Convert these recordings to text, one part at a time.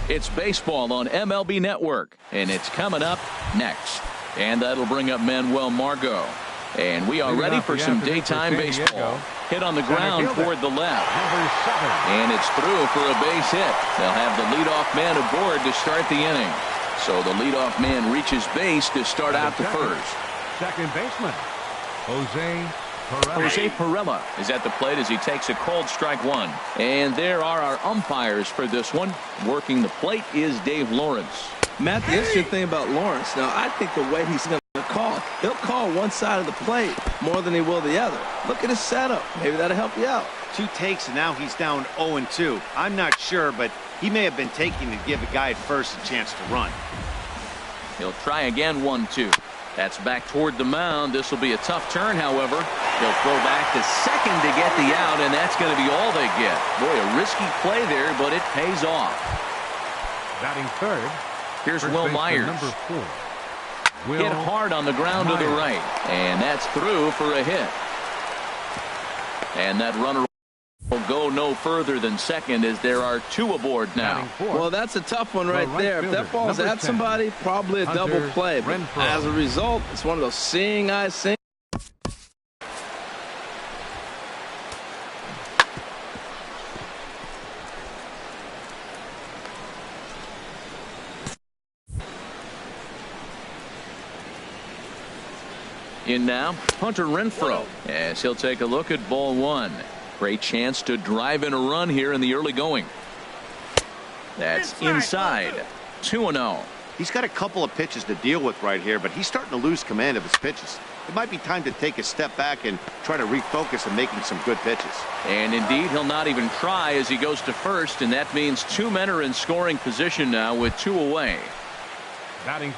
It's baseball on MLB Network, and it's coming up next. And that'll bring up Manuel Margot. And we are ready for some daytime baseball. Hit on the ground toward the left. And it's through for a base hit. They'll have the leadoff man aboard to start the inning. So the leadoff man reaches base to start out the first. Second baseman, Jose Pirela is at the plate as he takes a cold strike one. And there are our umpires for this one. Working the plate is Dave Lawrence. Matt, the interesting thing about Lawrence, now I think the way he's going to call, he'll call one side of the plate more than he will the other. Look at his setup. Maybe that'll help you out. 2 takes, and now he's down 0-2. I'm not sure, but he may have been taking to give a guy at first a chance to run. He'll try again, 1-2. That's back toward the mound. This will be a tough turn, however. They'll throw back to second to get the out, and that's going to be all they get. Boy, a risky play there, but it pays off. Batting third. Here's Will Myers. Number 4. Hit hard on the ground to the right, and that's through for a hit. And that runner will go no further than second as there are 2 aboard now. Well, that's a tough one right there. If that ball's at somebody, probably a double play. But as a result, it's one of those seeing eye sing. In now, Hunter Renfroe, as he'll take a look at ball 1. Great chance to drive in a run here in the early going. That's inside. 2-0. He's got a couple of pitches to deal with right here, but he's starting to lose command of his pitches. It might be time to take a step back and try to refocus on making some good pitches. And indeed, he'll not even try as he goes to first, and that means 2 men are in scoring position now with 2 away.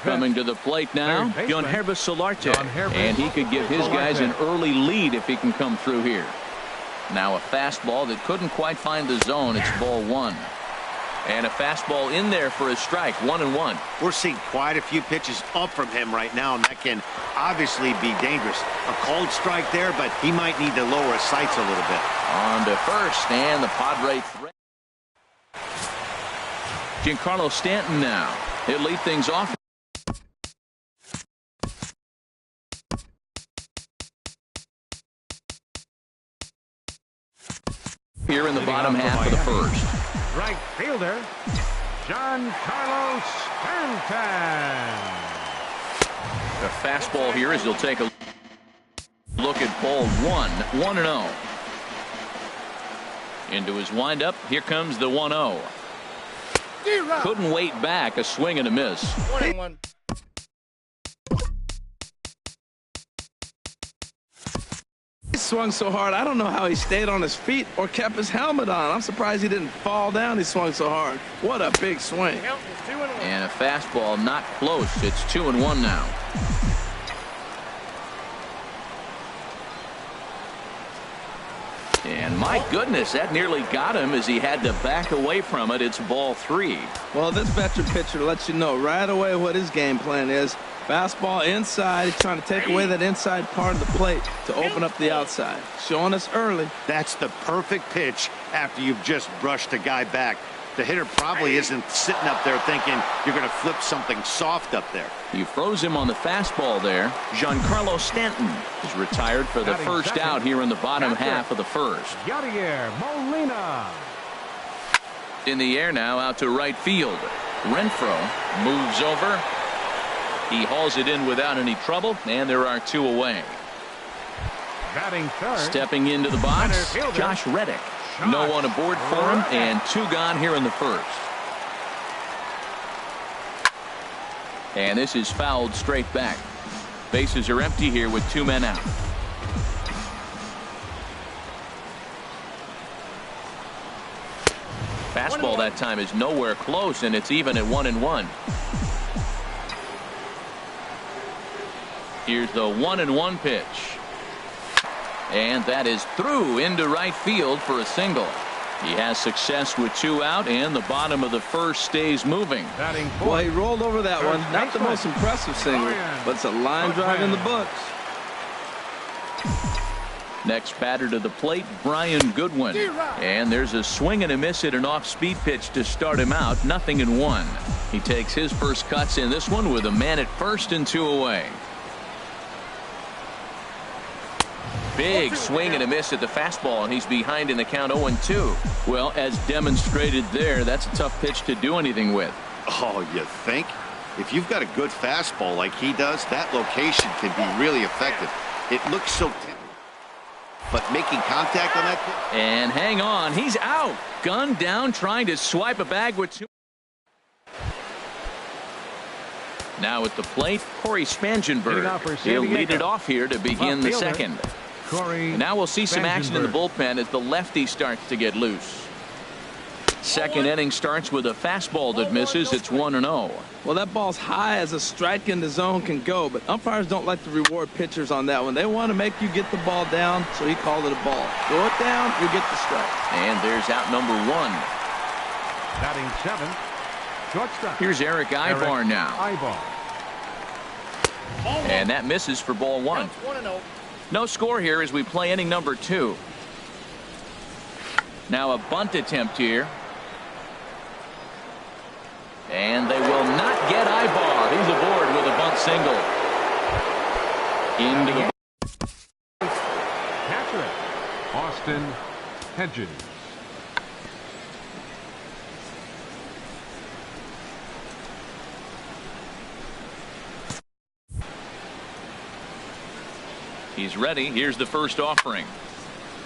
Coming to the plate now, Yangervis Solarte, and he could give his guys an early lead if he can come through here. Now a fastball that couldn't quite find the zone. It's ball 1. And a fastball in there for a strike. 1-1. We're seeing quite a few pitches up from him right now, and that can obviously be dangerous. A cold strike there, but he might need to lower his sights a little bit. On to first, and the Padres threat. Giancarlo Stanton now. He'll lead things off. Here in the bottom half of the first. Right fielder, Giancarlo Stanton. The fastball here as he'll take a look at ball 1. 1-0. Into his windup. Here comes the 1-0. Couldn't wait back. A swing and a miss. 1-1. He swung so hard, I don't know how he stayed on his feet or kept his helmet on. I'm surprised he didn't fall down. He swung so hard. What a big swing. And a fastball not close. It's 2-1 now. And my goodness, that nearly got him as he had to back away from it. It's ball 3. Well, this veteran pitcher lets you know right away what his game plan is. Fastball inside. He's trying to take away that inside part of the plate to open up the outside. Showing us early. That's the perfect pitch after you've just brushed a guy back. The hitter probably isn't sitting up there thinking you're going to flip something soft up there. You froze him on the fastball there. Giancarlo Stanton is retired for the first out here in the bottom half of the first. Yadier Molina. In the air now out to right field. Renfroe moves over. He hauls it in without any trouble, and there are 2 away. Batting third. Stepping into the box, Josh Reddick. No one aboard for him, and 2 gone here in the first. And this is fouled straight back. Bases are empty here with 2 men out. Fastball that time is nowhere close, and it's even at 1-1. Here's the 1-1 pitch. And that is through into right field for a single. He has success with 2 out, and the bottom of the first stays moving. Well, he rolled over that one. Not the most impressive single, but it's a line drive in the books. Next batter to the plate, Brian Goodwin. And there's a swing and a miss at an off-speed pitch to start him out. 0-1. He takes his first cuts in this one with a man at first and 2 away. Big swing and a miss at the fastball, and he's behind in the count 0-2. Well, as demonstrated there, that's a tough pitch to do anything with. Oh, you think? If you've got a good fastball like he does, that location can be really effective. It looks so but making contact on that pitch. And hang on, he's out. Gun down, trying to swipe a bag with 2. Now at the plate, Corey Spangenberg. He'll lead it off here to begin the second. And now we'll see some action in the bullpen as the lefty starts to get loose. Second inning starts with a fastball that misses. It's 1-0. Well, that ball's high as a strike in the zone can go, but umpires don't like to reward pitchers on that one. They want to make you get the ball down, so he called it a ball. Throw it down, you get the strike. And there's out number 1. Batting 7, shortstop. Here's Eric Ivar now. Ivar. And that misses for ball 1. No score here as we play inning number 2. Now a bunt attempt here. And they will not get Ivar. He's aboard with a bunt single. Into the Catcher, Austin Hedges. He's ready. Here's the first offering.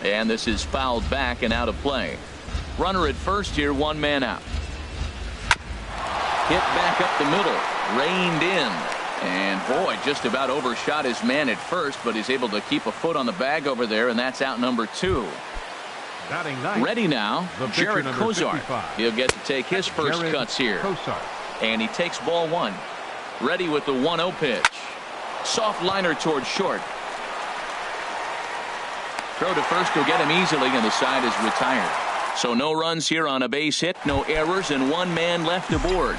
And this is fouled back and out of play. Runner at first here, 1 man out. Hit back up the middle, reined in, and boy, just about overshot his man at first, but he's able to keep a foot on the bag over there, and that's out number 2. Ready now, Jared Kozart. He'll get to take his first cuts here. And he takes ball 1. Ready with the 1-0 pitch. Soft liner towards short. Throw to first will get him easily, and the side is retired. So no runs here on a base hit, no errors, and 1 man left aboard.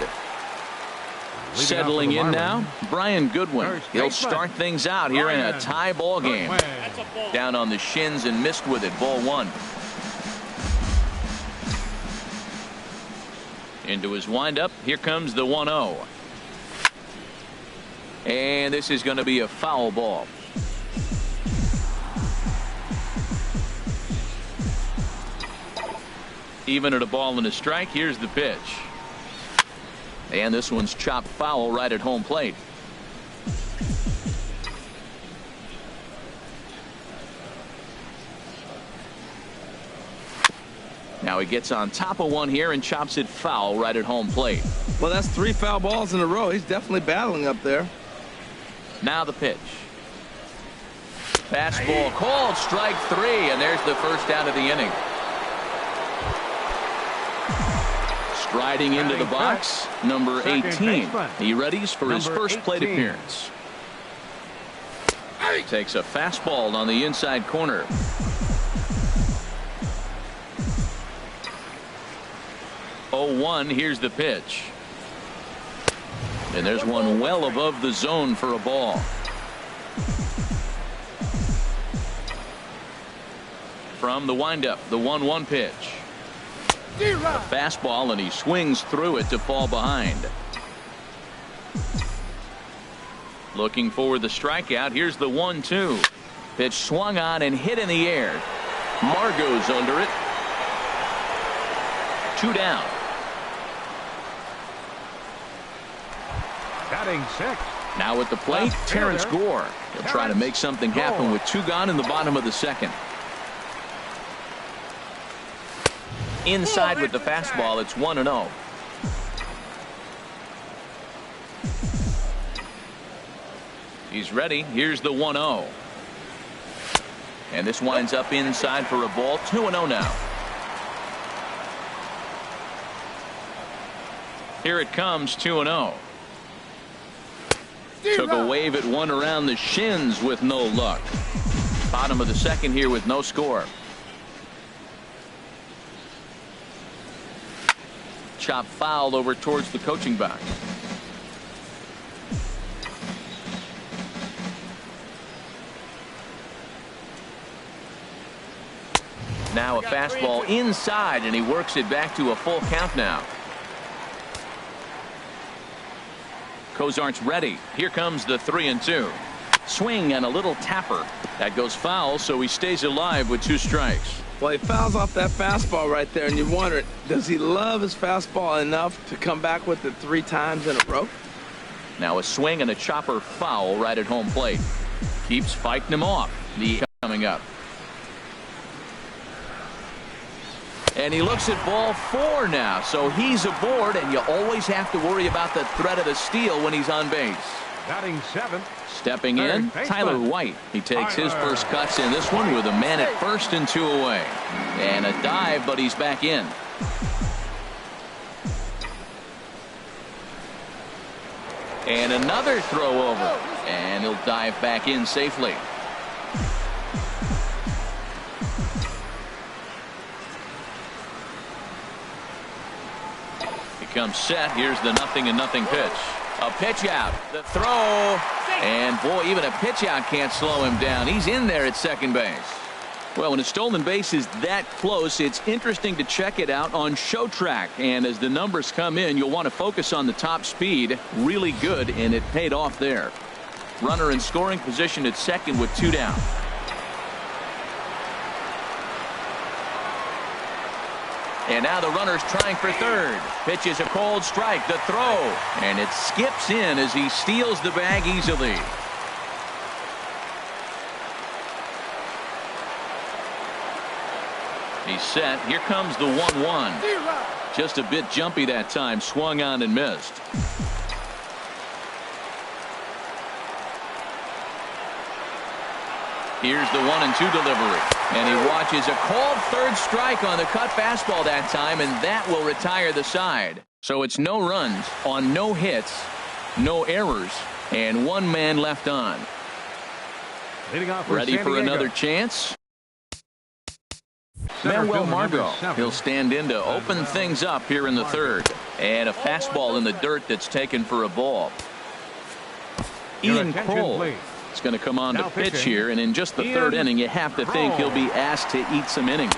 Settling in now, Brian Goodwin. He'll start things out here in a tie ball game. Down on the shins and missed with it. Ball 1. Into his windup. Here comes the 1-0. And this is going to be a foul ball. Even at a ball and a strike, here's the pitch. And this one's chopped foul right at home plate. Now he gets on top of one here and chops it foul right at home plate. Well, that's 3 foul balls in a row. He's definitely battling up there. Now the pitch. Fastball called, strike 3, and there's the first out of the inning. Striding into the box, number 18. He readies for his first plate appearance. Takes a fastball on the inside corner. Oh, 1, here's the pitch. And there's one well above the zone for a ball. From the windup, the 1-1 pitch. A fastball, and he swings through it to fall behind. Looking for the strikeout. Here's the 1-2. Pitch swung on and hit in the air. Margot's under it. 2 down. Batting 6. Now at the plate, Terrence Gore. He'll try to make something happen with 2 gone in the bottom of the second. Inside with the fastball, it's 1-0. He's ready. Here's the 1-0. And this winds up inside for a ball. 2-0 now. Here it comes, 2-0. Took a wave at one around the shins with no luck. Bottom of the second here with no score. Chop foul over towards the coaching box. Now a fastball inside, and he works it back to a full count now. Cozart's ready. Here comes the 3-2. Swing and a little tapper. That goes foul, so he stays alive with 2 strikes. Well, he fouls off that fastball right there, and you wonder, does he love his fastball enough to come back with it 3 times in a row? Now a swing and a chopper foul right at home plate. Keeps fighting him off. The coming up. And he looks at ball 4 now, so he's aboard, and you always have to worry about the threat of the steal when he's on base. Batting 7th. Stepping in, Tyler White. He takes his first cuts in this one with a man at first and 2 away. And a dive, but he's back in. And another throw over. And he'll dive back in safely. He comes set. Here's the 0-0 pitch. A pitch out. The throw. And boy, even a pitch out can't slow him down. He's in there at second base. Well, when a stolen base is that close, it's interesting to check it out on Show Track. And as the numbers come in, you'll want to focus on the top speed. Really good, and it paid off there. Runner in scoring position at second with 2 down. And now the runner's trying for third. Pitch is a cold strike. The throw. And it skips in as he steals the bag easily. He's set. Here comes the 1-1. Just a bit jumpy that time. Swung on and missed. Here's the 1-2 delivery. And he watches a called third strike on the cut fastball that time, and that will retire the side. So it's no runs on no hits, no errors, and 1 man left on. Ready for another chance? Manuel Margot. He'll stand in to open things up here in the 3rd. And a fastball in the dirt that's taken for a ball. Ian Kroll. It's going to come on to pitch here, and in just the 3rd inning, you have to think he'll be asked to eat some innings.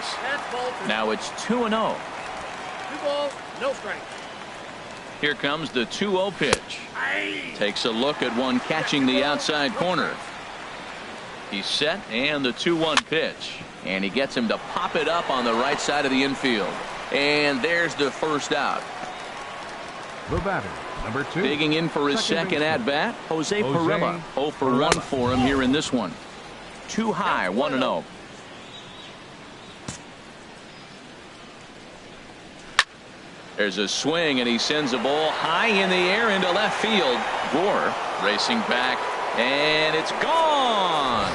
Now it's 2-0. 2 balls, no strike. Here comes the 2-0 pitch. Takes a look at one catching the outside corner. He's set, and the 2-1 pitch. And he gets him to pop it up on the right side of the infield. And there's the first out. The batter, number 2. Digging in for his second at-bat, Jose Pirela. 0 for 1 for him here in this one. Too high, 1-0. There's a swing, and he sends a ball high in the air into left field. Gore racing back, and it's gone.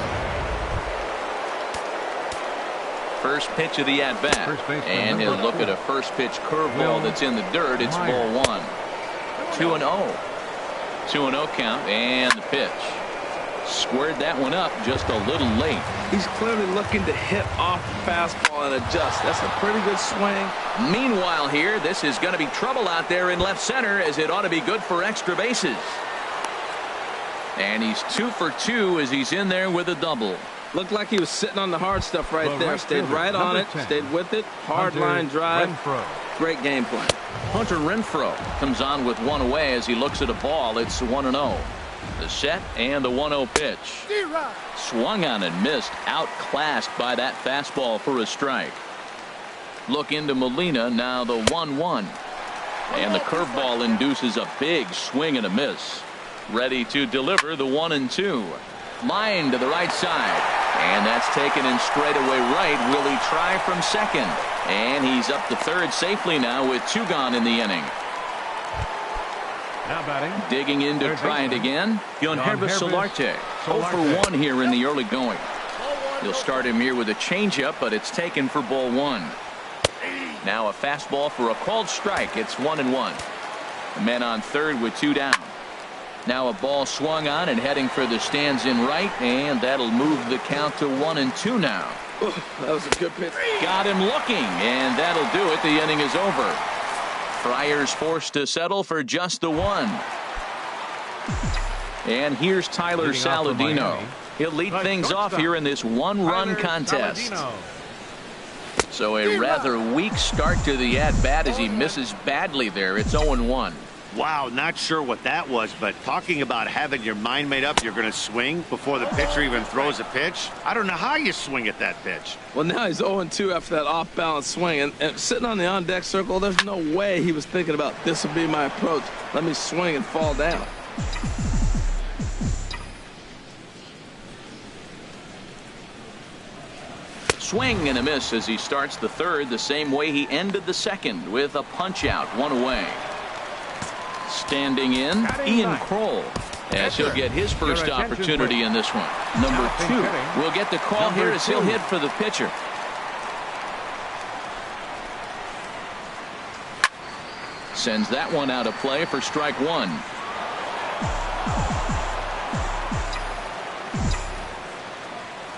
First pitch of the at-bat, and he'll look at a first pitch curveball that's in the dirt. It's ball 1. 2-0. 2-0 count, and the pitch. Squared that one up just a little late. He's clearly looking to hit off the fastball and adjust. That's a pretty good swing. Meanwhile here, this is going to be trouble out there in left center, as it ought to be good for extra bases. And he's 2 for 2 as he's in there with a double. Looked like he was sitting on the hard stuff right there. Stayed right on it, stayed with it. Hard line drive. Great game plan. Hunter Renfroe comes on with 1 away as he looks at a ball. It's 1-0. The set and the 1-0 pitch. Swung on and missed. Outclassed by that fastball for a strike. Look into Molina. Now the 1-1. And the curveball induces a big swing and a miss. Ready to deliver the 1-2. Line to the right side. And that's taken in straightaway right. Will he try from second? And he's up to third safely now with 2 gone in the inning. Now batting. Digging in to try it again. Yonhervis Solarte. 0 for 1 here in the early going. He'll start him here with a changeup, but it's taken for ball 1. Now a fastball for a called strike. It's 1-1. The man on third with 2 down. Now a ball swung on and heading for the stands in right, and that'll move the count to 1-2 now. Ooh, that was a good pitch. Got him looking, and that'll do it. The inning is over. Friars forced to settle for just the 1. And here's Tyler Saladino. He'll lead things off here in this 1-run contest. So a rather weak start to the at-bat as he misses badly there. It's 0-1. Wow, not sure what that was, but talking about having your mind made up you're going to swing before the pitcher even throws a pitch. I don't know how you swing at that pitch. Well, now he's 0-2 after that off-balance swing. And sitting on the on-deck circle, there's no way he was thinking about this will be my approach. Let me swing and fall down. Swing and a miss as he starts the third the same way he ended the second with a punch out, 1 away. Standing in, Ian Kroll, as he'll get his first opportunity in this one. Number 2 will get the call here as he'll hit for the pitcher. Sends that one out of play for strike 1.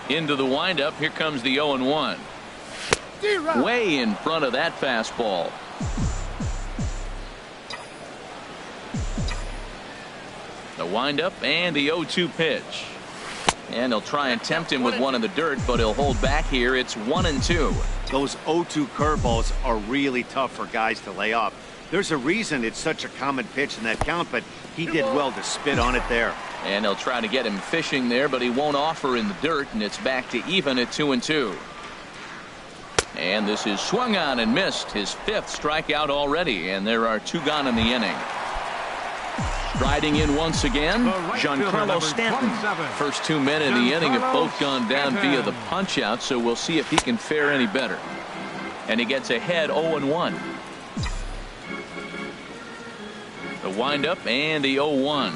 Into the windup. Here comes the 0-1. Way in front of that fastball. The windup and the 0-2 pitch. And they'll try and tempt him with one in the dirt, but he'll hold back here. It's 1-2. Those 0-2 curveballs are really tough for guys to lay off. There's a reason it's such a common pitch in that count, but he did well to spit on it there. And they'll try to get him fishing there, but he won't offer in the dirt, and it's back to even at 2-2. And this is swung on and missed. His 5th strikeout already, and there are 2 gone in the inning. Striding in once again, Giancarlo Stanton. First 2 men in the inning have both gone down via the punch out, so we'll see if he can fare any better. And he gets ahead 0-1. The windup and the 0-1.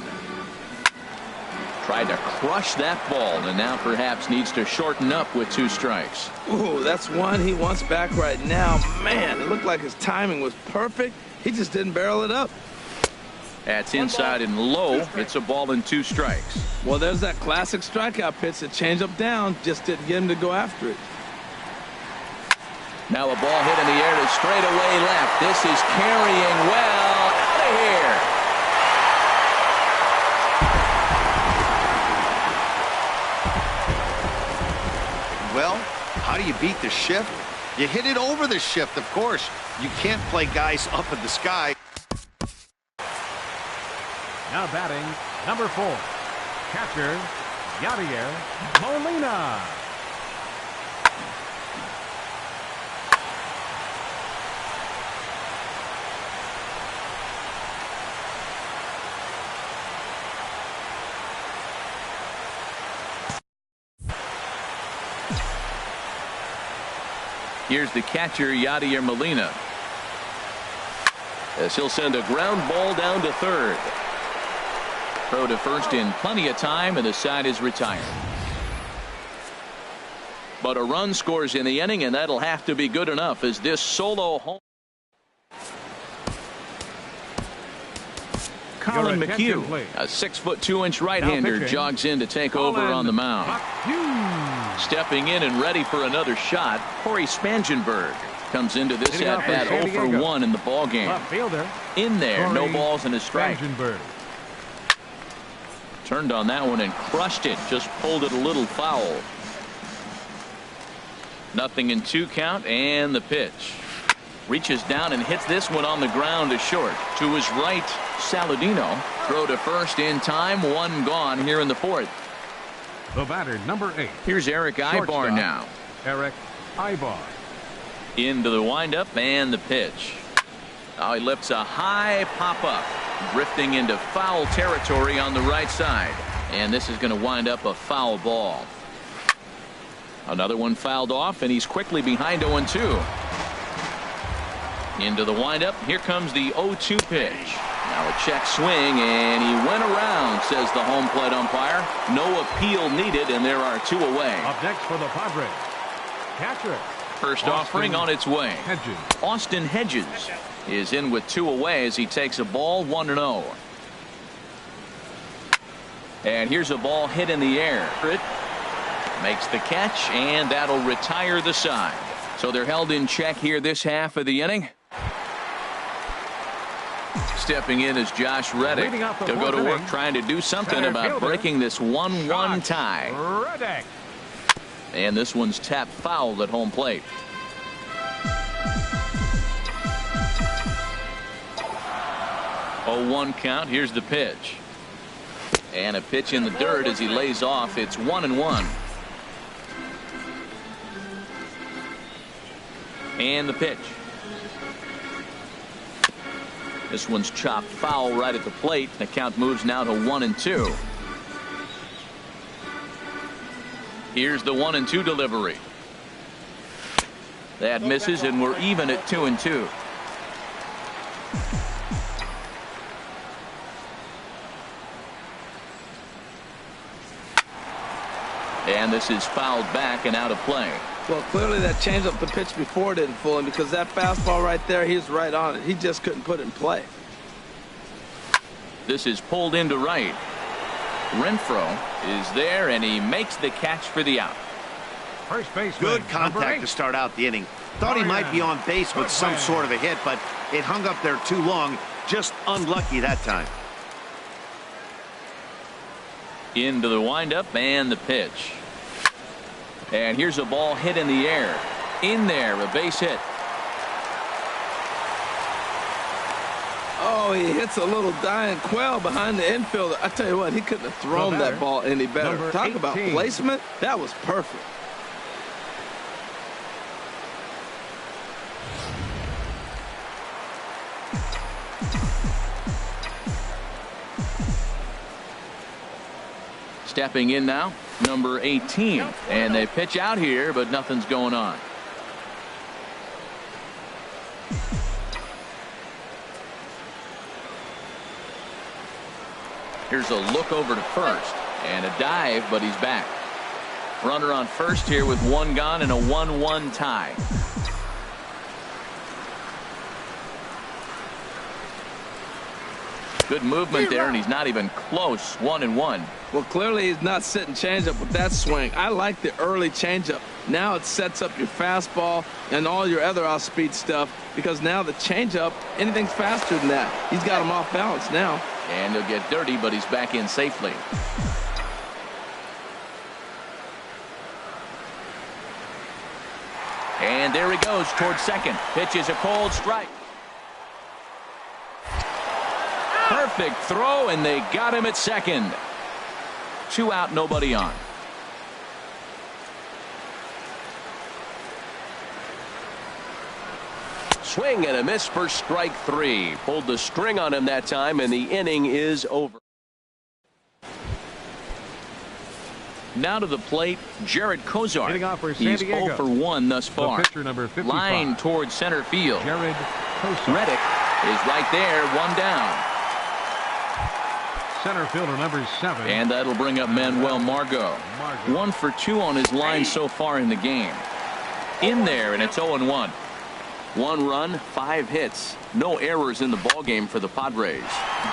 Tried to crush that ball and now perhaps needs to shorten up with 2 strikes. Ooh, that's one he wants back right now. Man, it looked like his timing was perfect. He just didn't barrel it up. That's inside and low. It's a ball and 2 strikes. Well, there's that classic strikeout pitch, the changeup down. Just didn't get him to go after it. Now a ball hit in the air to straightaway left. This is carrying well out of here. Well, how do you beat the shift? You hit it over the shift, of course. You can't play guys up in the sky. Now batting, number 4, catcher, Yadier Molina. Here's the catcher, Yadier Molina, as he'll send a ground ball down to third. Throw to first in plenty of time, and the side is retired. But a run scores in the inning, and that'll have to be good enough as this solo home. Colin McHugh, a 6'2" right-hander, jogs in to take over on the mound. Stepping in and ready for another shot, Corey Spangenberg comes into this at-bat 0-for-1 in the ballgame. In there, no balls and a strike. Turned on that one and crushed it. Just pulled it a little foul. 0-2 count, and the pitch. Reaches down and hits this one on the ground to short. To his right, Saladino. Throw to first in time. 1 gone here in the 4th. The batter, number 8. Here's Eric Ibar now. Eric Ibar. Into the windup and the pitch. Now he lifts a high pop-up, drifting into foul territory on the right side. And this is going to wind up a foul ball. Another one fouled off, and he's quickly behind 0-2. Into the windup. Here comes the 0-2 pitch. Now a check swing, and he went around, says the home plate umpire. No appeal needed, and there are 2 away. Up next for the Padres, catcher. First offering on its way. Hedges. Austin Hedges is in with 2 away as he takes a ball 1-0. And here's a ball hit in the air. It makes the catch, and that'll retire the side. So they're held in check here this half of the inning. Stepping in is Josh Reddick. He'll go to work trying to do something about breaking this 1-1 tie. And this one's tapped foul at home plate. 0-1 count. Here's the pitch. And a pitch in the dirt as he lays off. It's 1-1. And the pitch. This one's chopped foul right at the plate. The count moves now to 1-2. Here's the 1-2 delivery. That misses, and we're even at 2-2. And this is fouled back and out of play. Well, clearly that changeup the pitch before didn't fool him, because that fastball right there, he's right on it. He just couldn't put it in play. This is pulled into right. Renfroe is there, and he makes the catch for the out. First baseman, Good contact to start out the inning. Thought he might be on base with some sort of a hit, but it hung up there too long. Just unlucky that time. Into the windup and the pitch. And here's a ball hit in the air. In there, a base hit. Oh, he hits a little dying quail behind the infielder. I tell you what, he couldn't have thrown that ball any better. Talk about placement. That was perfect. Stepping in now, number 18. And they pitch out here, but nothing's going on. Here's a look over to first. And a dive, but he's back. Runner on first here with one gone and a 1-1 tie. Good movement there, and he's not even close. 1-1. Well, clearly he's not sitting changeup with that swing. I like the early changeup. Now it sets up your fastball and all your other off-speed stuff, because now the changeup, anything's faster than that. He's got him off balance now. And he'll get dirty, but he's back in safely. And there he goes towards second. Pitch is a cold strike. Perfect throw, and they got him at second. 2 out, nobody on. Swing and a miss for strike 3. Pulled the string on him that time, and the inning is over. Now to the plate, Jared Kozar. He's 0 for 1 thus far. Line towards center field. Jared Kozar. Reddick is right there, 1 down. Center fielder number 7. And that'll bring up Manuel Margot. 1 for 2 on his line so far in the game. In there, and it's 0-1. 1 run, 5 hits. No errors in the ballgame for the Padres.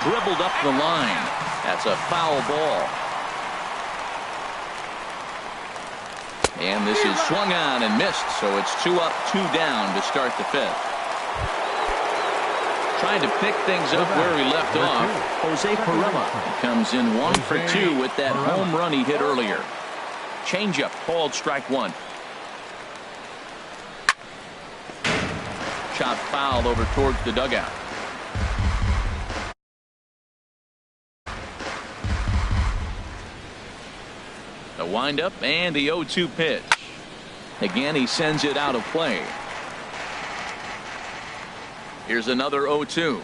Dribbled up the line. That's a foul ball. And this is swung on and missed, so it's 2 up, 2 down to start the 5th. Trying to pick things up where he left off. Jose Perella comes in 1 for 2 with that home run he hit earlier. Changeup called strike 1. Shot foul over towards the dugout. The windup and the 0-2 pitch. Again, he sends it out of play. Here's another 0-2.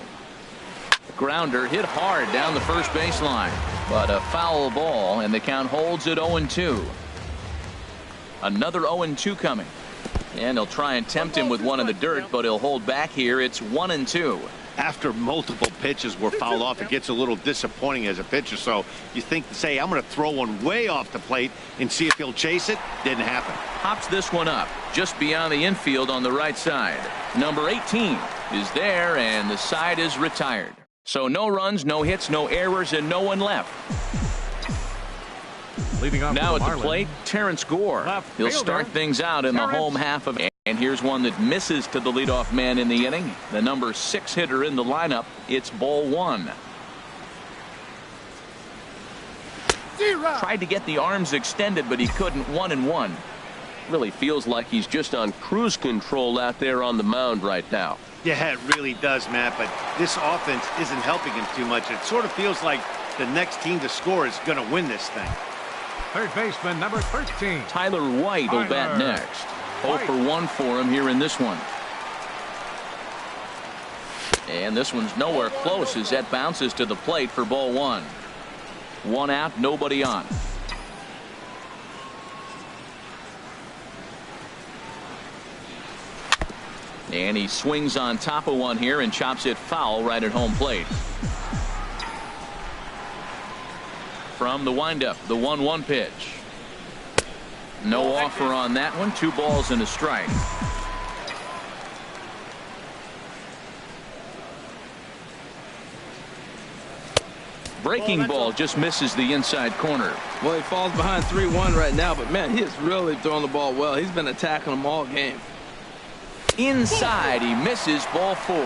Grounder hit hard down the first baseline, but a foul ball, and the count holds at 0-2. Another 0-2 coming. And he'll try and tempt him with one in the dirt, but he'll hold back here. It's 1-2. After multiple pitches were fouled off, it gets a little disappointing as a pitcher. So you think to say, I'm going to throw one way off the plate and see if he'll chase it. Didn't happen. Pops this one up just beyond the infield on the right side. Number 18 is there, and the side is retired. So no runs, no hits, no errors, and no one left. Now at the plate, Terrence Gore. He'll start things out in the home half of it. And here's one that misses to the leadoff man in the inning. The number 6 hitter in the lineup. It's ball 1. Tried to get the arms extended, but he couldn't. 1-1. Really feels like he's just on cruise control out there on the mound right now. Yeah, it really does, Matt, but this offense isn't helping him too much. It sort of feels like the next team to score is going to win this thing. Third baseman, number 13. Tyler White will bat next. 0 for 1 for him here in this one. And this one's nowhere close as that bounces to the plate for ball 1. 1 out, nobody on. And he swings on top of one here and chops it foul right at home plate. From the windup, the 1-1 pitch. No offer on that one. 2 balls and a strike. Breaking ball just misses the inside corner. Well, he falls behind 3-1 right now, but man, he is really throwing the ball well. He's been attacking them all game. Inside, he misses, ball 4.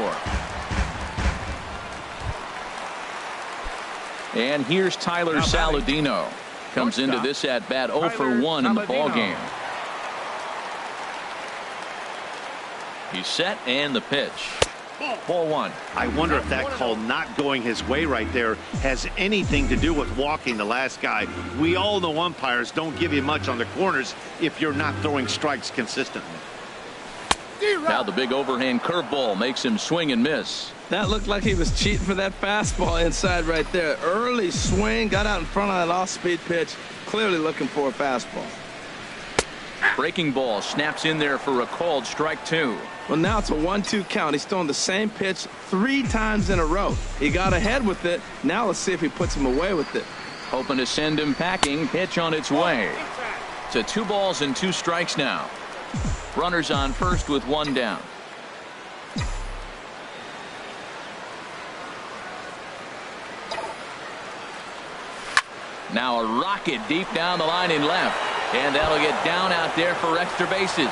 And here's Tyler Saladino. Comes into this at bat 0 for 1 in the ball game. He's set and the pitch. Ball 1. I wonder if that call not going his way right there has anything to do with walking the last guy. We all know umpires don't give you much on the corners if you're not throwing strikes consistently. Now the big overhand curveball makes him swing and miss. That looked like he was cheating for that fastball inside right there. Early swing, got out in front of that off-speed pitch, clearly looking for a fastball. Breaking ball snaps in there for a called strike 2. Well, now it's a 1-2 count. He's throwing the same pitch 3 times in a row. He got ahead with it. Now let's see if he puts him away with it. Hoping to send him packing. Pitch on its way. To 2 balls and 2 strikes now. Runners on first with 1 down. Now a rocket deep down the line in left. And that'll get down out there for extra bases.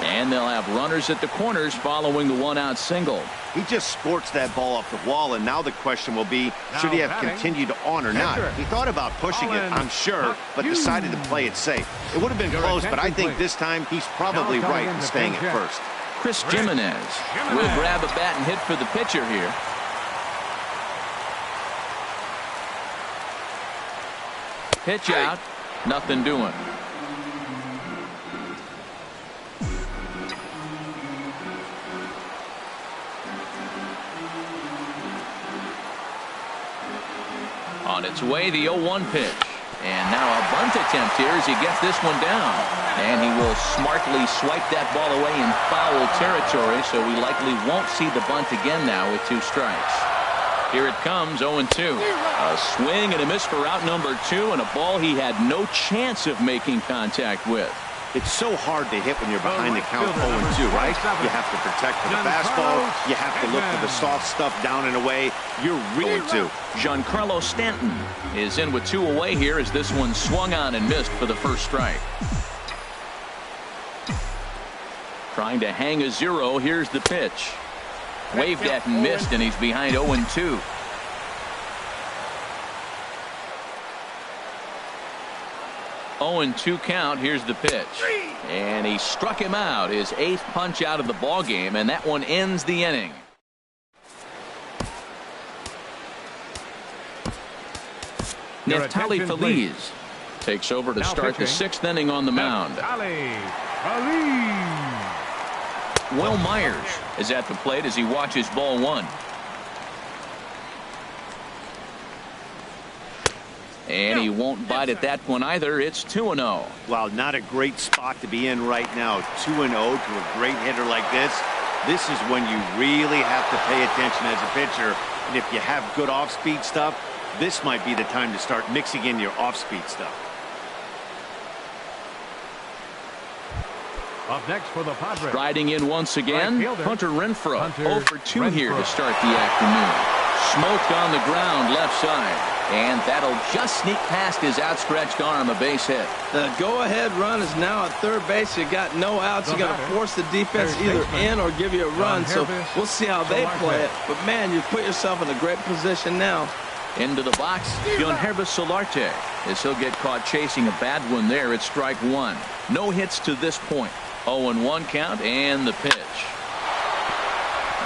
And they'll have runners at the corners following the 1-out single. He just scorched that ball off the wall, and now the question will be, should he have continued on or not? He thought about pushing it, I'm sure, but decided to play it safe. It would have been close, but I think this time he's probably right in staying at first. Chris Jimenez will grab a bat and hit for the pitcher here. Pitch out, nothing doing. On its way, the 0-1 pitch. And now a bunt attempt here as he gets this one down. And he will smartly swipe that ball away in foul territory, so we likely won't see the bunt again now with 2 strikes. Here it comes, 0-2. A swing and a miss for out number 2, and a ball he had no chance of making contact with. It's so hard to hit when you're behind the count 0-2, right? You have to protect for the fastball. You have to look for the soft stuff down and away. You're really to. Giancarlo Stanton is in with 2 away here as this one swung on and missed for the first strike. Trying to hang a 0. Here's the pitch. Waved at and missed, and he's behind 0-2. (0-2) count. Here's the pitch, and he struck him out, his 8th punch out of the ball game, and that one ends the inning. Neftali Feliz takes over to start the 6th inning on the mound. Will Myers is at the plate as he watches ball 1. And he won't bite at that one either. It's 2-0. Wow, not a great spot to be in right now. 2-0 to a great hitter like this. This is when you really have to pay attention as a pitcher. And if you have good off-speed stuff, this might be the time to start mixing in your off-speed stuff. Up next for the Padres. Striding in once again, Hunter Renfroe. 0 for 2 here to start the afternoon. Smoked on the ground left side. And that'll just sneak past his outstretched arm, a base hit. The go-ahead run is now at third base. You got no outs. You got to force the defense either in or give you a run. So we'll see how they play it. But man, you put yourself in a great position now. Into the box, Yohannes Solarte, as he'll get caught chasing a bad one there at strike 1. No hits to this point. 0-1 count and the pitch.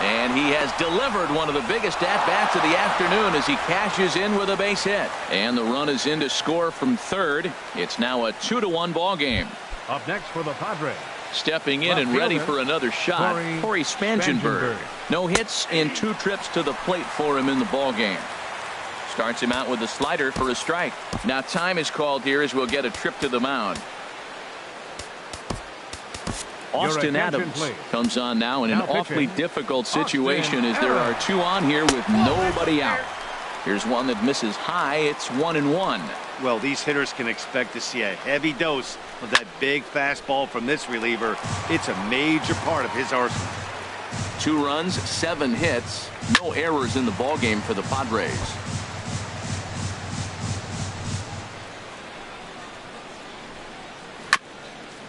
And he has delivered one of the biggest at-bats of the afternoon as he cashes in with a base hit. And the run is in to score from third. It's now a 2-1 ball game. Up next for the Padres. Stepping in and ready for another shot, Corey Spangenberg. No hits in 2 trips to the plate for him in the ball game. Starts him out with a slider for a strike. Now time is called here as we'll get a trip to the mound. Austin Adams comes on now in an awfully difficult situation as there are 2 on here with nobody out. Here's one that misses high. It's 1-1. Well, these hitters can expect to see a heavy dose of that big fastball from this reliever. It's a major part of his arsenal. 2 runs, 7 hits, no errors in the ball game for the Padres.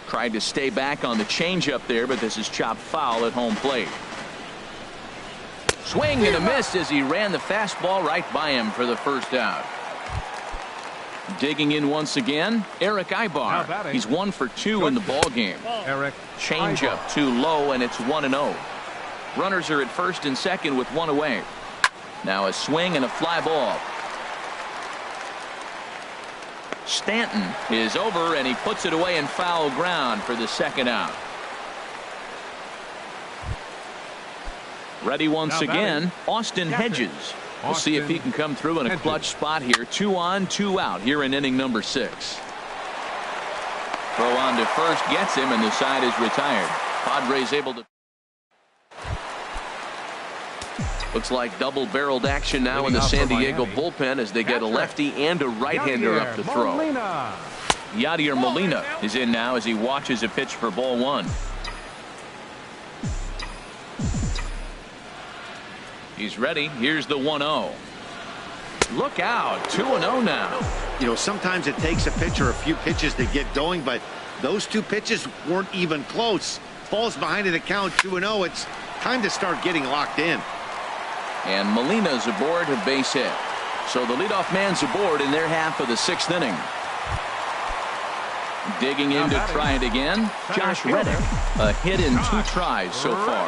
Tried to stay back on the changeup there, but this is chopped foul at home plate. Swing and a miss as he ran the fastball right by him for the first out. Digging in once again, Eric Ibar. He's 1 for 2 in the ball game. Changeup too low, and it's 1-0. Runners are at first and second with 1 away. Now a swing and a fly ball. Stanton is over, and he puts it away in foul ground for the second out. Ready once again, Austin Hedges. We'll see if he can come through in a clutch spot here. 2 on, 2 out here in inning number 6. Throw on to first gets him, and the side is retired. Padres able to. Looks like double-barreled action now in the San Diego bullpen as they get a lefty and a right-hander up to throw. Yadier Molina is in now as he watches a pitch for ball 1. He's ready. Here's the 1-0. Look out. 2-0 now. You know, sometimes it takes a pitcher a few pitches to get going, but those 2 pitches weren't even close. Falls behind in the count 2-0. It's time to start getting locked in. And Molina's aboard a base hit. So the leadoff man's aboard in their half of the 6th inning. Digging in to try it again, Josh Reddick. A hit in 2 tries so far.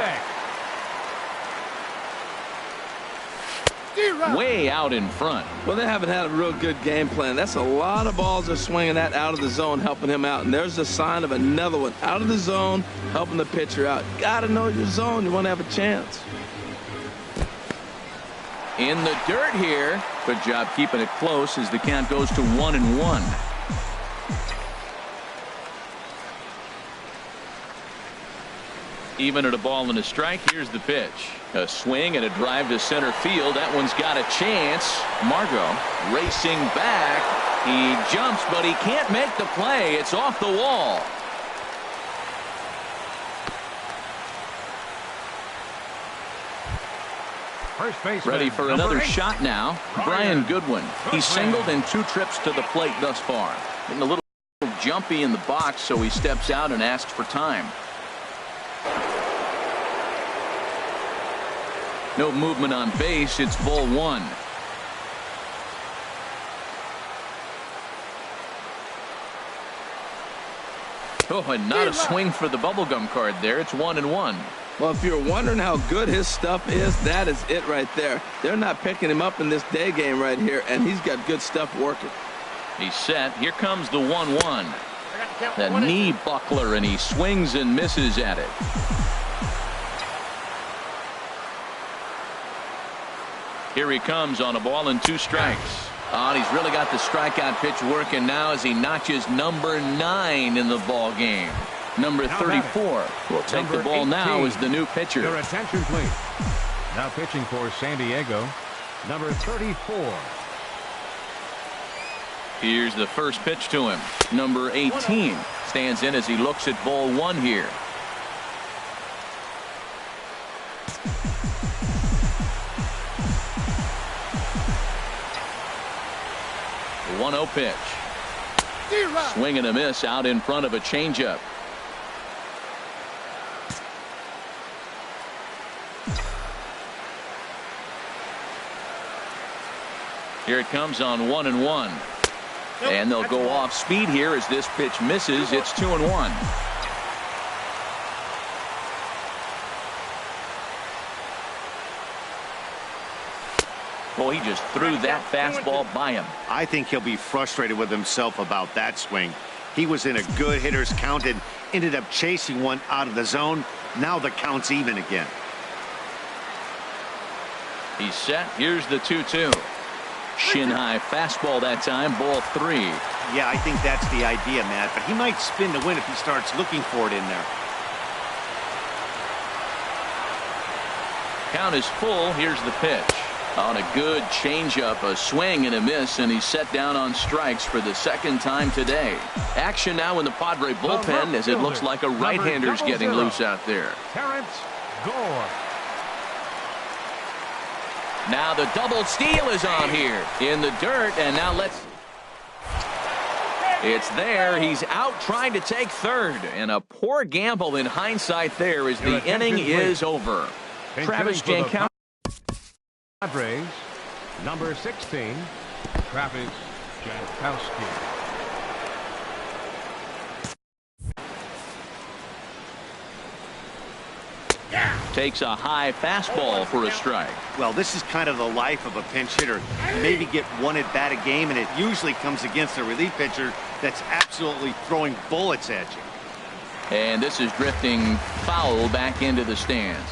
Way out in front. Well, they haven't had a real good game plan. That's a lot of balls they're swinging at out of the zone, helping him out. And there's a sign of another one out of the zone, helping the pitcher out. Got to know your zone. You want to have a chance. In the dirt here. Good job keeping it close as the count goes to 1-1. Even at a ball and a strike. Here's the pitch. A swing and a drive to center field. That one's got a chance. Margot racing back. He jumps, but he can't make the play. It's off the wall. Ready for another shot now. Brian Goodwin. He's singled in 2 trips to the plate thus far. Getting a little jumpy in the box, so he steps out and asks for time. No movement on base. It's ball 1. Oh, and not a swing for the bubblegum card there. It's 1-1. Well, if you're wondering how good his stuff is, that is it right there. They're not picking him up in this day game right here, and he's got good stuff working. He's set. Here comes the 1-1. The knee buckler, and he swings and misses at it. Here he comes on a ball and 2 strikes. Oh, and he's really got the strikeout pitch working now as he notches number 9 in the ball game. Number 34 will take the ball now as the new pitcher. Your attention, please. Now pitching for San Diego, number 34. Here's the first pitch to him. Number 18 stands in as he looks at ball 1 here. The 1-0 pitch. Swing and a miss out in front of a changeup. Here it comes on 1-1. And they'll go off speed here as this pitch misses. It's 2-1. Well, he just threw that fastball by him. I think he'll be frustrated with himself about that swing. He was in a good hitter's count and ended up chasing one out of the zone. Now the count's even again. He's set. Here's the 2-2. Shin high fastball that time. Ball 3. Yeah, I think that's the idea, Matt. But he might spin to win if he starts looking for it in there. Count is full. Here's the pitch. On a good changeup, a swing and a miss, and he's set down on strikes for the second time today. Action now in the Padre bullpen as it looks like a right-hander's getting loose out there. Terrence Gore. Now the double steal is on here in the dirt, and now it's there. He's out trying to take third, and a poor gamble in hindsight there as the inning is over. Travis Jankowski. Padres, number 16, Travis Jankowski. Takes a high fastball for a strike. Well, this is kind of the life of a pinch hitter. Maybe get one at bat a game, and it usually comes against a relief pitcher that's absolutely throwing bullets at you. And this is drifting foul back into the stands.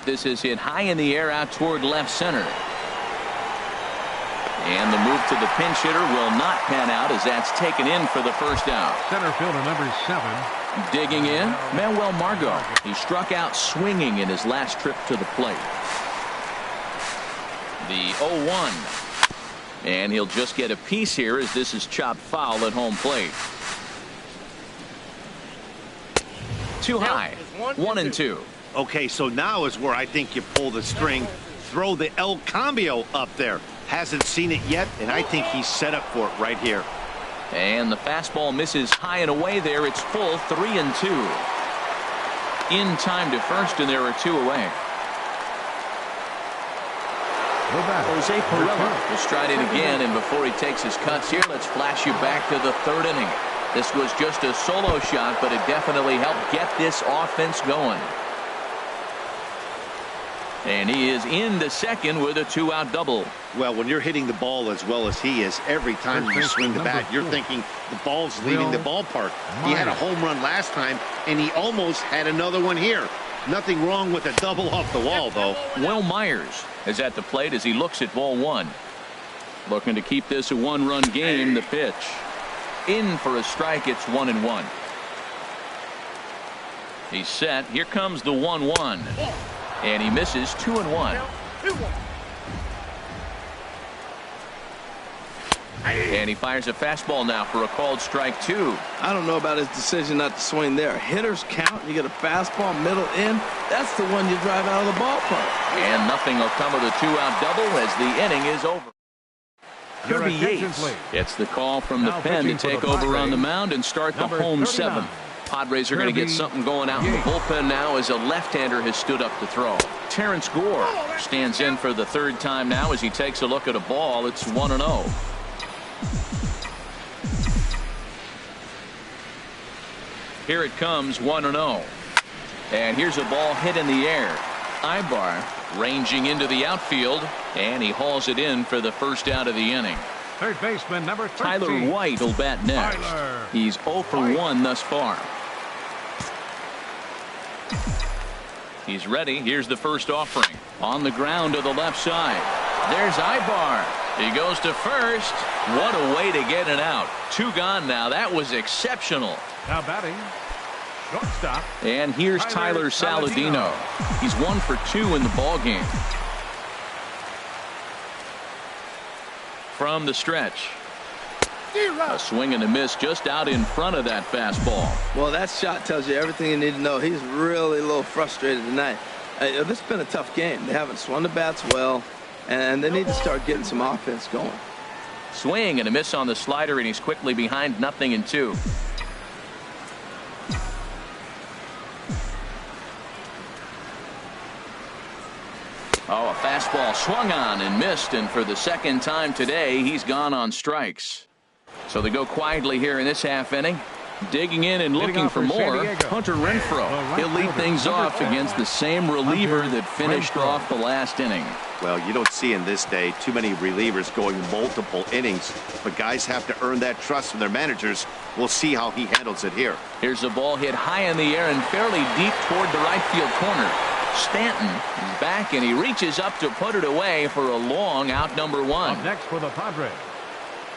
This is hit high in the air out toward left center. And the move to the pinch hitter will not pan out as that's taken in for the first out. Center fielder number 7. Digging in, Manuel Margot. He struck out swinging in his last trip to the plate. The 0-1. And he'll just get a piece here as this is chopped foul at home plate. Too high. 1-2. Okay, so now is where I think you pull the string. Throw the El Cambio up there. Hasn't seen it yet, and I think he's set up for it right here. And the fastball misses high and away there. It's full. 3-2. In time to first, and there are 2 away. Jose Pirela will stride in again, and before he takes his cuts here, let's flash you back to the 3rd inning. This was just a solo shot, but it definitely helped get this offense going. And he is into second with a 2-out double. Well, when you're hitting the ball as well as he is, every time you swing the bat, you're thinking the ball's leaving the ballpark. He had a home run last time, and he almost had another one here. Nothing wrong with a double off the wall, though. Will Myers is at the plate as he looks at ball 1. Looking to keep this a 1-run game. The pitch. In for a strike. It's 1-1. He's set. Here comes the 1-1. And he misses. 2-1. And he fires a fastball now for a called strike 2. I don't know about his decision not to swing there. Hitters count. You get a fastball middle in. That's the one you drive out of the ballpark. And nothing will come of the 2-out double as the inning is over. Kirby Yates gets the call from the pen to take over on the mound and start the home 7th. Padres are going to get something going out in the bullpen now as a left-hander has stood up to throw. Terrence Gore stands in for the 3rd time now as he takes a look at a ball. It's 1-0. Here it comes, 1-0. And here's a ball hit in the air. Ibar ranging into the outfield, and he hauls it in for the first out of the inning. Third baseman number 13. Tyler White will bat next. He's 0 for 1 thus far. He's ready. Here's the first offering. On the ground to the left side. There's Ibar. He goes to first. What a way to get it out. 2 gone now. That was exceptional. Now batting, shortstop. And here's Tyler Saladino. He's 1 for 2 in the ball game. From the stretch. A swing and a miss just out in front of that fastball. Well, that shot tells you everything you need to know. He's really a little frustrated tonight. This has been a tough game. They haven't swung the bats well, and they need to start getting some offense going. Swing and a miss on the slider, and he's quickly behind 0-2. Oh, a fastball swung on and missed, and for the 2nd time today, he's gone on strikes. So they go quietly here in this half inning. Digging in and looking for more, Hunter Renfroe. He'll lead things off against the same reliever that finished off the last inning. Well, you don't see in this day too many relievers going multiple innings, but guys have to earn that trust from their managers. We'll see how he handles it here. Here's a ball hit high in the air and fairly deep toward the right field corner. Stanton is back, and he reaches up to put it away for a long out, number one. Up next for the Padres,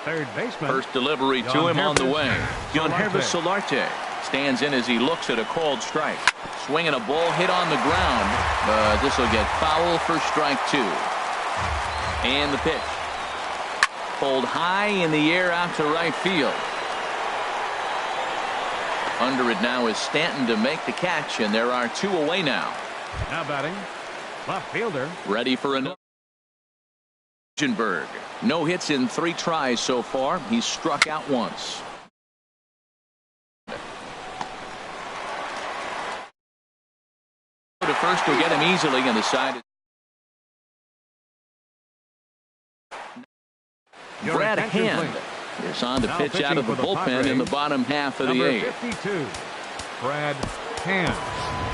third baseman. First delivery to him on the way. Solarte stands in as he looks at a called strike. Swinging a ball hit on the ground, but this will get foul for strike two. And the pitch. Pulled high in the air out to right field. Under it now is Stanton to make the catch, and there are two away now. Now batting, left fielder. Ready for another. No hits in 3 tries so far. He's struck out once. To first will get him easily, and the side. Brad Hand is on to pitch out of the bullpen in the bottom half of the 8th. 52, Brad Hand.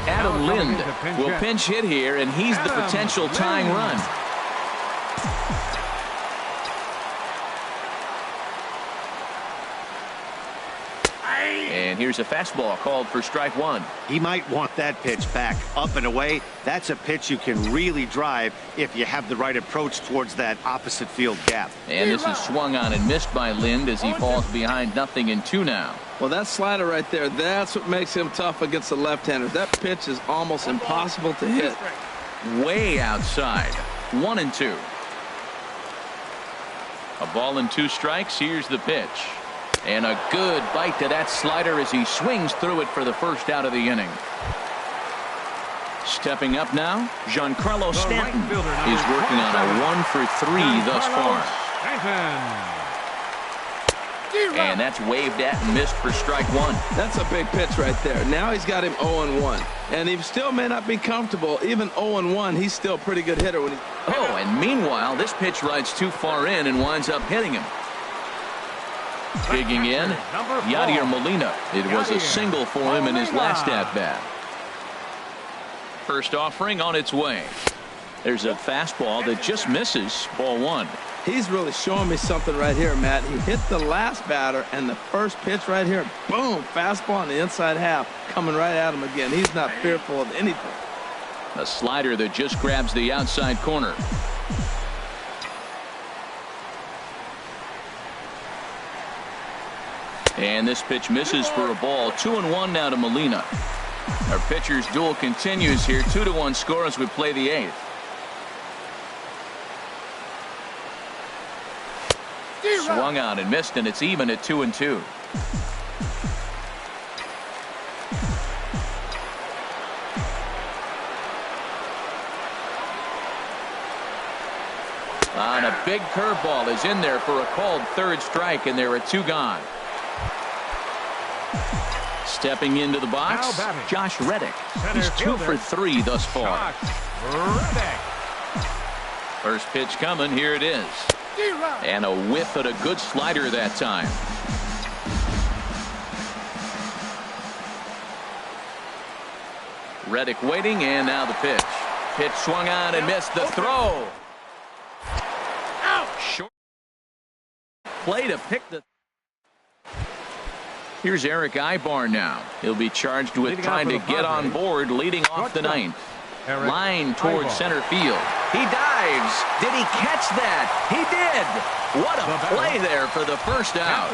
Adam Lind will pinch hit here, and he's the potential tying run. And here's a fastball called for strike one. He might want that pitch back, up and away. That's a pitch you can really drive if you have the right approach towards that opposite field gap. And this is swung on and missed by Lind as he falls behind 0-2 now. Well, that slider right there, that's what makes him tough against the left-handers. That pitch is almost impossible to hit. Way outside. 1-2. A ball and 2 strikes. Here's the pitch. And a good bite to that slider as he swings through it for the first out of the inning. Stepping up now, Giancarlo Stanton is working on a 1-for-3 thus far. And that's waved at and missed for strike one. That's a big pitch right there. Now he's got him 0-1. And he still may not be comfortable. Even 0-1, he's still a pretty good hitter. When he... Oh, and meanwhile, this pitch rides too far in and winds up hitting him. Digging in, Yadier Molina. It was a single for him in his last at-bat. First offering on its way. There's a fastball that just misses. Ball one. He's really showing me something right here, Matt. He hit the last batter, and the first pitch right here, boom, fastball on the inside half, coming right at him again. He's not fearful of anything. A slider that just grabs the outside corner. And this pitch misses for a ball. 2-1 now to Molina. Our pitcher's duel continues here. 2-1 score as we play the 8th. Swung out and missed, and it's even at 2-2. On a big curveball is in there for a called third strike, and there are 2 gone. Stepping into the box, Josh Reddick. He's 2 for 3 thus far. First pitch coming. Here it is. And a whiff at a good slider that time. Reddick waiting, and now the pitch. Pitch swung on and missed. The throw. Short play to pick the. Here's Eric Ibar now. He'll be charged with trying to get on board leading off the 9th. Line towards center field. He dives. Did he catch that? He did. What a play there for the first out.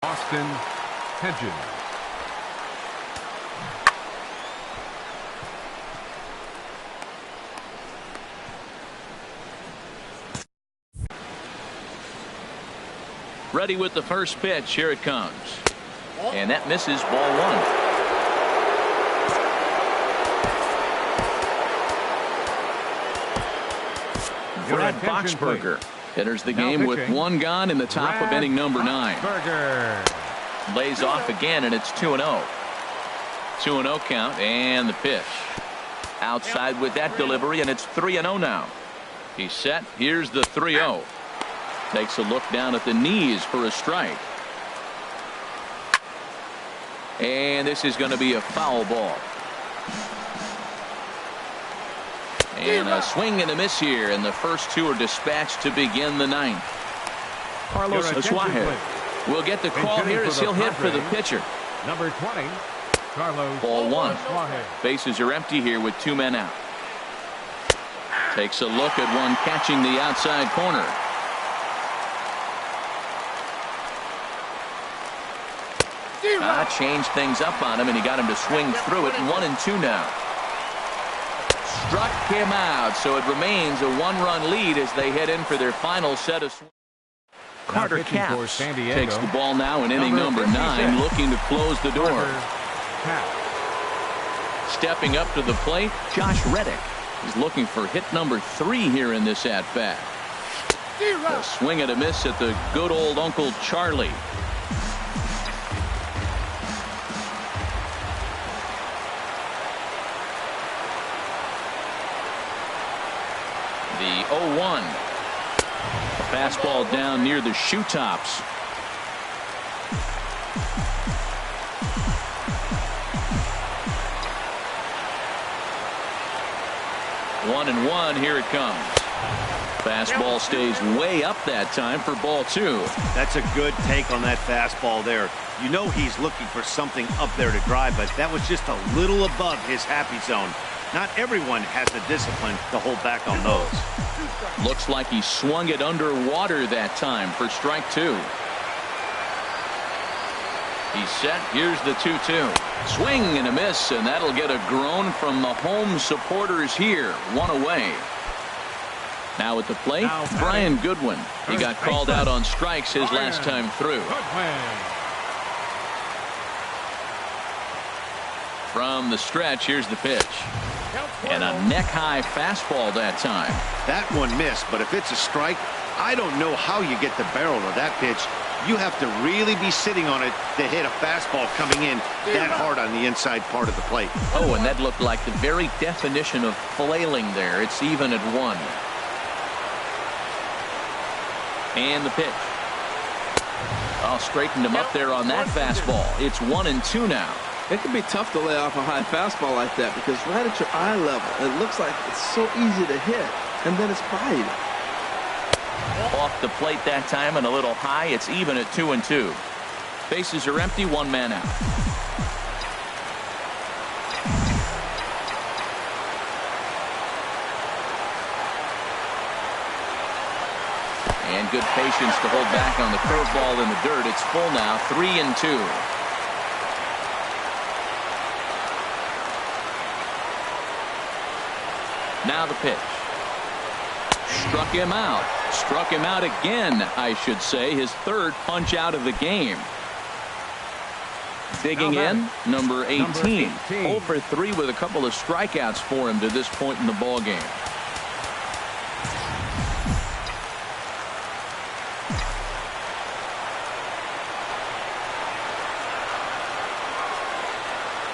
Austin Hedges. Ready with the first pitch. Here it comes. And that misses. Ball one. Brad Boxberger enters the game with 1 gone in the top of inning number 9. Lays off again, and it's 2-0. 2-0 count, and the pitch. Outside with that delivery, and it's 3-0 now. He's set. Here's the 3-0. Takes a look down at the knees for a strike. And this is going to be a foul ball. And a swing and a miss here, and the first two are dispatched to begin the ninth. Carlos Asuaje will get the call here as he'll hit for the pitcher. Number 20, Carlos. Ball one. Asuaje. Bases are empty here with 2 men out. Takes a look at one catching the outside corner. Changed things up on him, and he got him to swing through it. 1-2 now. Struck him out, so it remains a 1-run lead as they head in for their final set of swings. Carter Capps takes the ball now in inning number 9, looking to close the door. Stepping up to the plate, Josh Reddick is looking for hit number 3 here in this at-bat. A swing and a miss at the good old Uncle Charlie. The 0-1. A fastball down near the shoe tops. One and one, here it comes. Fastball stays way up that time for ball 2. That's a good take on that fastball there. You know he's looking for something up there to drive, but that was just a little above his happy zone. Not everyone has the discipline to hold back on those. Looks like he swung it underwater that time for strike 2. He's set. Here's the 2-2. Swing and a miss, and that'll get a groan from the home supporters here. 1 away. Now at the plate, Brian Goodwin. He got called out on strikes his last time through. From the stretch, here's the pitch. And a neck-high fastball that time. That one missed, but if it's a strike, I don't know how you get the barrel of that pitch. You have to really be sitting on it to hit a fastball coming in that hard on the inside part of the plate. Oh, and that looked like the very definition of flailing there. It's even at 1. And the pitch. Oh, straightened him up there on that fastball. It's 1-2 now. It can be tough to lay off a high fastball like that because right at your eye level, it looks like it's so easy to hit, and then it's by you. Off the plate that time and a little high. It's even at 2-2. Bases are empty, 1 man out. And good patience to hold back on the curveball in the dirt. It's full now, 3-2. Now the pitch. Struck him out. Struck him out again, I should say. His 3rd punch out of the game. Digging in, number 18. 0 for 3 with a couple of strikeouts for him to this point in the ball game.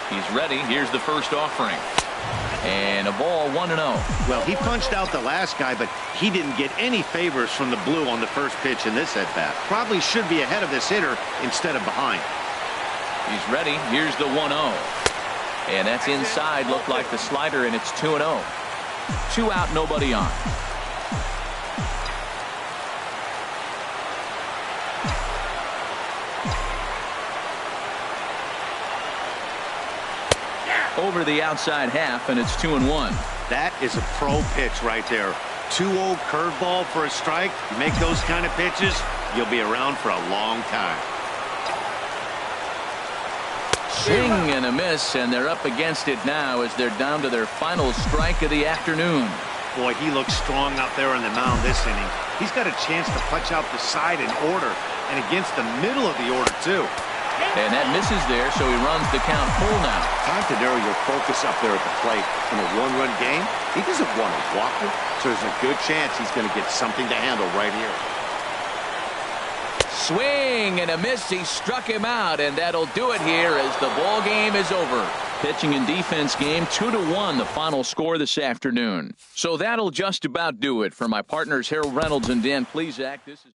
He's ready. Here's the first offering. And a ball, 1-0. Well, he punched out the last guy, but he didn't get any favors from the blue on the first pitch in this at-bat. Probably should be ahead of this hitter instead of behind. He's ready. Here's the 1-0. And that's inside. Looked like the slider, and it's 2-0. 2 out, nobody on. Over the outside half, and it's 2-1. That is a pro pitch right there. 2-0 curveball for a strike. You make those kind of pitches, you'll be around for a long time. Swing and a miss, and they're up against it now as they're down to their final strike of the afternoon. Boy, he looks strong out there on the mound this inning. He's got a chance to punch out the side in order, and against the middle of the order, too. And that misses there, so he runs the count full now. Time to narrow your focus up there at the plate. In a 1-run game, he doesn't want a walker, so there's a good chance he's going to get something to handle right here. Swing and a miss. He struck him out, and that'll do it here as the ball game is over. Pitching and defense game, 2-1, the final score this afternoon. So that'll just about do it for my partners Harold Reynolds and Dan Plesac. This is